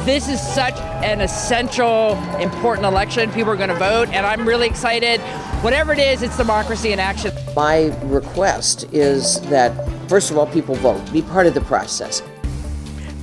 This is such an essential, important election. People are going to vote, and I'm really excited. Whatever it is, it's democracy in action. My request is that, first of all, people vote, be part of the process.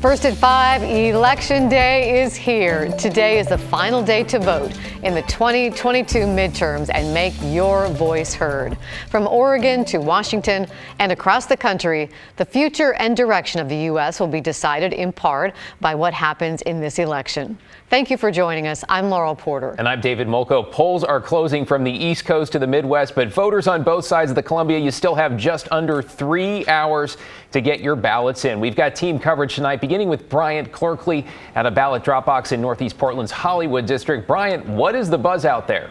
First at 5, Election Day is here. Today is the final day to vote in the 2022 midterms and make your voice heard. From Oregon to Washington and across the country, the future and direction of the U.S. will be decided in part by what happens in this election. Thank you for joining us. I'm Laurel Porter. And I'm David Molko. Polls are closing from the East Coast to the Midwest, but voters on both sides of the Columbia, you still have just under 3 hours to get your ballots in. We've got team coverage tonight, beginning with Bryant Clerkley at a ballot drop box in Northeast Portland's Hollywood district. Bryant, what is the buzz out there?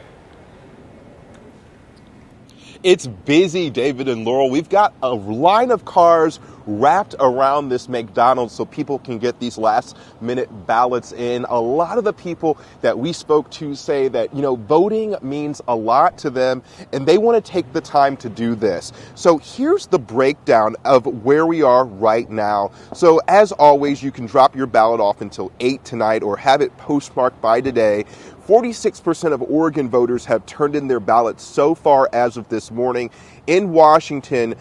It's busy, David and Laurel. We've got a line of cars wrapped around this McDonald's so people can get these last-minute ballots in. A lot of the people that we spoke to say that, voting means a lot to them, and they want to take the time to do this. So here's the breakdown of where we are right now. So as always, you can drop your ballot off until 8 tonight or have it postmarked by today. 46% of Oregon voters have turned in their ballots so far as of this morning. In Washington,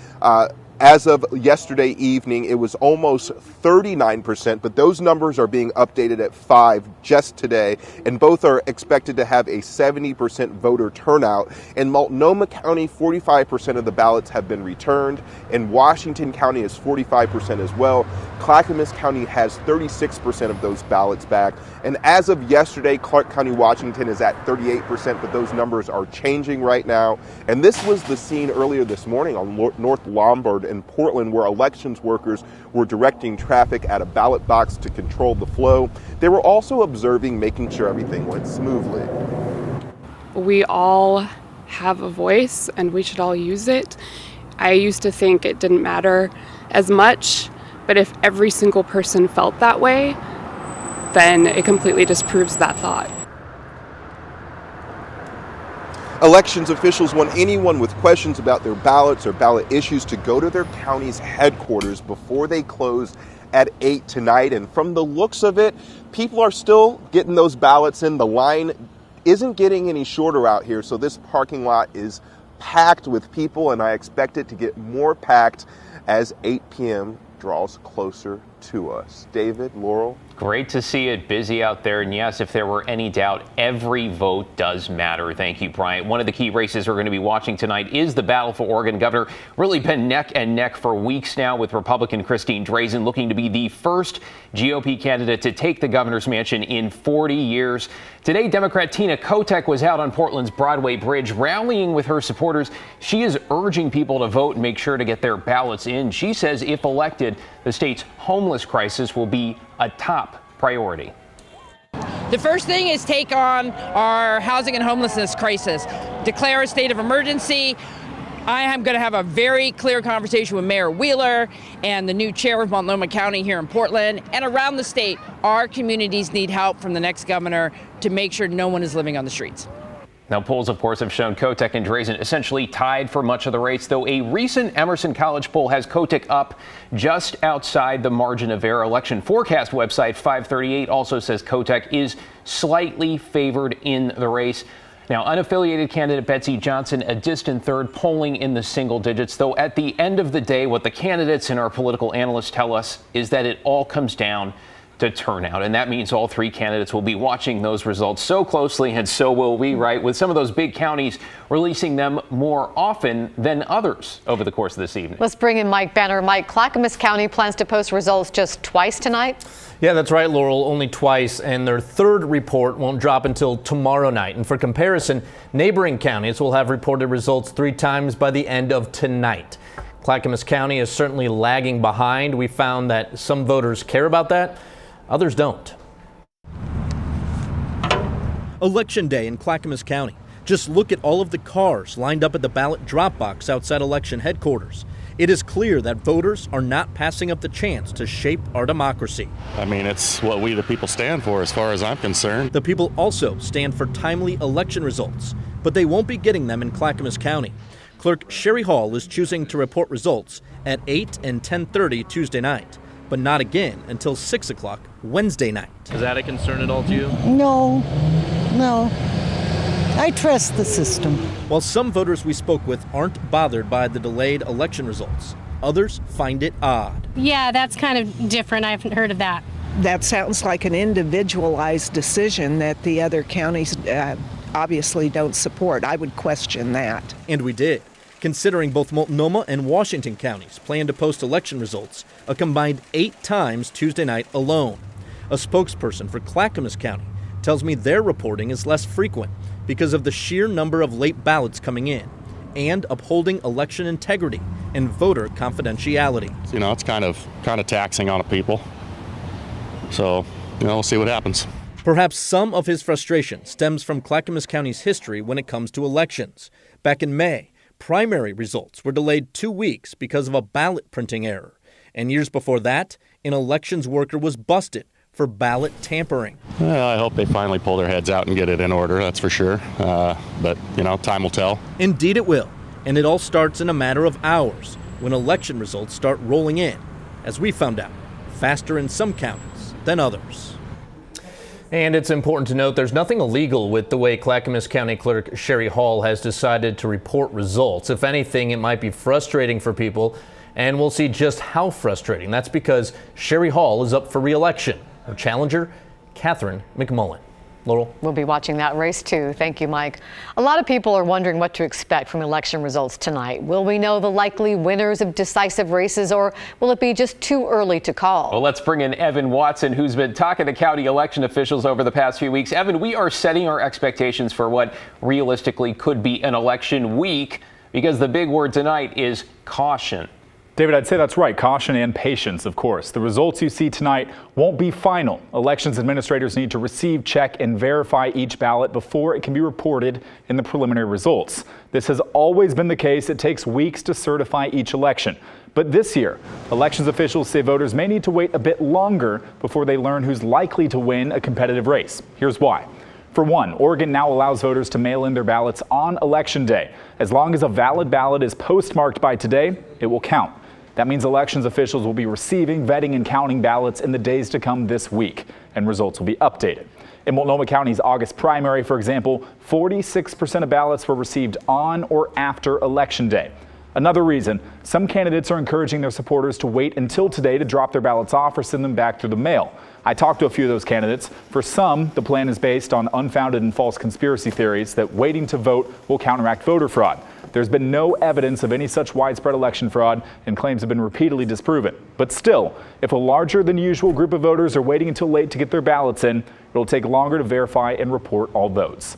as of yesterday evening, it was almost 39%, but those numbers are being updated at 5 just today, and both are expected to have a 70% voter turnout. In Multnomah County, 45% of the ballots have been returned. In Washington County is 45% as well. Clackamas County has 36% of those ballots back. And as of yesterday, Clark County, Washington is at 38%, but those numbers are changing right now. And this was the scene earlier this morning on North Lombard in Portland, where elections workers were directing traffic at a ballot box to control the flow. They were also observing, making sure everything went smoothly. We all have a voice and we should all use it. I used to think it didn't matter as much, but if every single person felt that way, then it completely disproves that thought. Elections officials want anyone with questions about their ballots or ballot issues to go to their county's headquarters before they close at 8 tonight. And from the looks of it, people are still getting those ballots in. The line isn't getting any shorter out here, so this parking lot is packed with people, and I expect it to get more packed as 8 p.m. draws closer to us. David, Laurel. Great to see it busy out there. And yes, if there were any doubt, every vote does matter. Thank you, Bryant. One of the key races we're going to be watching tonight is the battle for Oregon governor. Really been neck and neck for weeks now, with Republican Christine Drazan looking to be the first GOP candidate to take the governor's mansion in 40 years. Today, Democrat Tina Kotek was out on Portland's Broadway Bridge rallying with her supporters. She is urging people to vote and make sure to get their ballots in. She says if elected, the state's homeless crisis will be a top priority. The first thing is take on our housing and homelessness crisis, declare a state of emergency. I am going to have a very clear conversation with Mayor Wheeler and the new chair of Multnomah County here in Portland and around the state. Our communities need help from the next governor to make sure no one is living on the streets. Now, polls, of course, have shown Kotek and Drazan essentially tied for much of the race, though a recent Emerson College poll has Kotek up just outside the margin of error. Election forecast website 538 also says Kotek is slightly favored in the race. Now, unaffiliated candidate Betsy Johnson a distant third, polling in the single digits, though at the end of the day, what the candidates and our political analysts tell us is that it all comes down to turnout. And that means all three candidates will be watching those results so closely, and so will we, right? With some of those big counties releasing them more often than others over the course of this evening. Let's bring in Mike Benner. Mike, Clackamas County plans to post results just twice tonight? Yeah, that's right, Laurel, only twice, and their third report won't drop until tomorrow night. And for comparison, neighboring counties will have reported results 3 times by the end of tonight. Clackamas County is certainly lagging behind. We found that some voters care about that, others don't. Election day in Clackamas County. Just look at all of the cars lined up at the ballot drop box outside election headquarters. It is clear that voters are not passing up the chance to shape our democracy. I mean, it's what we the people stand for as far as I'm concerned. The people also stand for timely election results, but they won't be getting them in Clackamas County. Clerk Sherry Hall is choosing to report results at 8 and 10:30 Tuesday night. but not again until 6 o'clock Wednesday night. Is that a concern at all to you? No. I trust the system. While some voters we spoke with aren't bothered by the delayed election results, others find it odd. Yeah, that's kind of different. I haven't heard of that. That sounds like an individualized decision that the other counties obviously don't support. I would question that. And we did, considering both Multnomah and Washington counties plan to post election results a combined 8 times Tuesday night alone. A spokesperson for Clackamas County tells me their reporting is less frequent because of the sheer number of late ballots coming in and upholding election integrity and voter confidentiality. You know, it's kind of taxing on people. So, we'll see what happens. Perhaps some of his frustration stems from Clackamas County's history when it comes to elections. Back in May, primary results were delayed 2 weeks because of a ballot printing error. And years before that, an elections worker was busted for ballot tampering. Well, I hope they finally pull their heads out and get it in order, that's for sure. But, time will tell. Indeed it will. And it all starts in a matter of hours when election results start rolling in, as we found out, faster in some counties than others. And it's important to note there's nothing illegal with the way Clackamas County Clerk Sherry Hall has decided to report results. If anything, it might be frustrating for people, and we'll see just how frustrating. That's because Sherry Hall is up for re-election. Her challenger, Catherine McMullen. Laurel? We'll be watching that race too. Thank you, Mike. A lot of people are wondering what to expect from election results tonight. Will we know the likely winners of decisive races, or will it be just too early to call? Well, let's bring in Evan Watson, who's been talking to county election officials over the past few weeks. Evan, we are setting our expectations for what realistically could be an election week, because the big word tonight is caution. David, I'd say that's right. Caution and patience, of course. The results you see tonight won't be final. Elections administrators need to receive, check, and verify each ballot before it can be reported in the preliminary results. This has always been the case. It takes weeks to certify each election. But this year, elections officials say voters may need to wait a bit longer before they learn who's likely to win a competitive race. Here's why. For one, Oregon now allows voters to mail in their ballots on Election Day. As long as a valid ballot is postmarked by today, it will count. That means elections officials will be receiving, vetting, and counting ballots in the days to come this week, and results will be updated. In Multnomah County's August primary, for example, 46% of ballots were received on or after Election Day. Another reason, some candidates are encouraging their supporters to wait until today to drop their ballots off or send them back through the mail. I talked to a few of those candidates. For some, the plan is based on unfounded and false conspiracy theories that waiting to vote will counteract voter fraud. There's been no evidence of any such widespread election fraud, and claims have been repeatedly disproven. But still, if a larger than usual group of voters are waiting until late to get their ballots in, it'll take longer to verify and report all votes.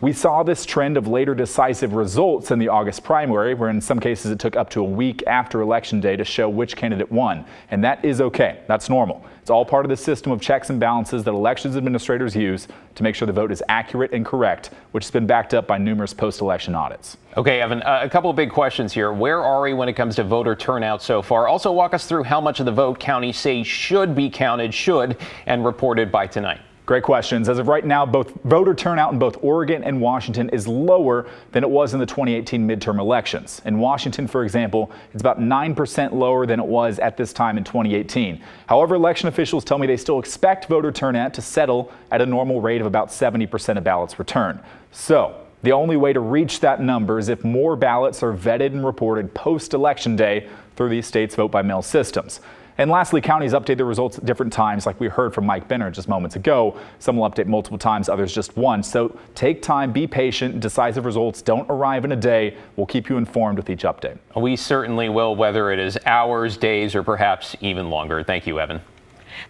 We saw this trend of later decisive results in the August primary, where in some cases it took up to a week after Election Day to show which candidate won. And that is okay. That's normal. It's all part of the system of checks and balances that elections administrators use to make sure the vote is accurate and correct, which has been backed up by numerous post-election audits. Okay, Evan, a couple of big questions here. Where are we when it comes to voter turnout so far? Also, walk us through how much of the vote counties say should be counted, and reported by tonight. Great questions. As of right now, both voter turnout in both Oregon and Washington is lower than it was in the 2018 midterm elections. In Washington, for example, it's about 9% lower than it was at this time in 2018. However, election officials tell me they still expect voter turnout to settle at a normal rate of about 70% of ballots returned. So, the only way to reach that number is if more ballots are vetted and reported post-election day through these states' vote-by-mail systems. And lastly, counties update their results at different times, like we heard from Mike Benner just moments ago. Some will update multiple times, others just once. So take time, be patient. Decisive results don't arrive in a day. We'll keep you informed with each update. We certainly will, whether it is hours, days, or perhaps even longer. Thank you, Evan.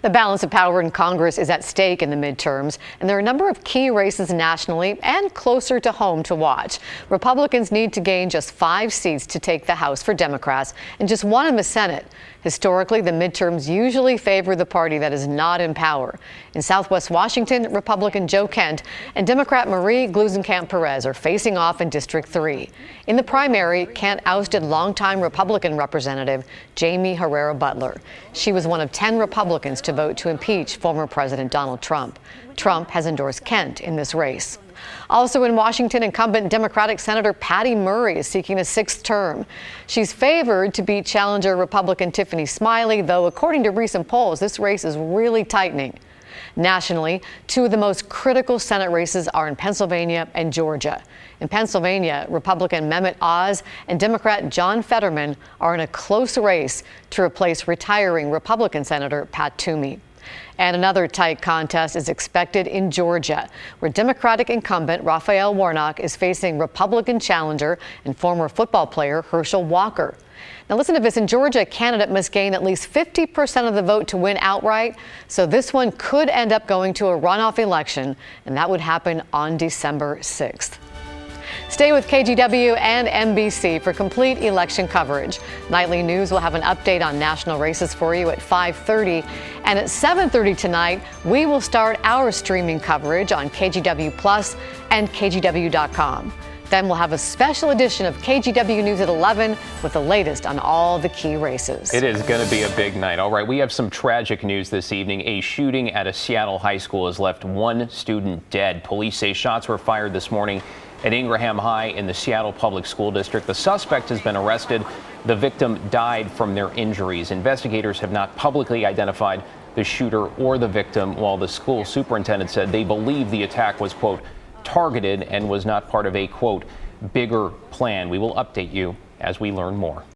The balance of power in Congress is at stake in the midterms, and there are a number of key races nationally and closer to home to watch. Republicans need to gain just 5 seats to take the House for Democrats and just 1 in the Senate. Historically, the midterms usually favor the party that is not in power. In Southwest Washington, Republican Joe Kent and Democrat Marie Gluesenkamp-Perez are facing off in District 3. In the primary, Kent ousted longtime Republican Representative Jamie Herrera Butler. She was one of 10 Republicans to vote to impeach former President Donald Trump. Trump has endorsed Kent in this race. Also in Washington, incumbent Democratic Senator Patty Murray is seeking a 6th term. She's favored to beat challenger Republican Tiffany Smiley, though according to recent polls, this race is really tightening. Nationally, 2 of the most critical Senate races are in Pennsylvania and Georgia. In Pennsylvania, Republican Mehmet Oz and Democrat John Fetterman are in a close race to replace retiring Republican Senator Pat Toomey. And another tight contest is expected in Georgia, where Democratic incumbent Raphael Warnock is facing Republican challenger and former football player Herschel Walker. Now listen to this. In Georgia, a candidate must gain at least 50% of the vote to win outright. So this one could end up going to a runoff election, and that would happen on December 6th. Stay with KGW and NBC for complete election coverage. Nightly News will have an update on national races for you at 5:30. And at 7:30 tonight, we will start our streaming coverage on KGW Plus and KGW.com. Then we'll have a special edition of KGW News at 11 with the latest on all the key races. It is going to be a big night. All right, we have some tragic news this evening. A shooting at a Seattle high school has left 1 student dead. Police say shots were fired this morning at Ingraham High in the Seattle Public School District. The suspect has been arrested. The victim died from their injuries. Investigators have not publicly identified the shooter or the victim, while the school superintendent said they believe the attack was, quote, targeted and was not part of a, quote, bigger plan. We will update you as we learn more.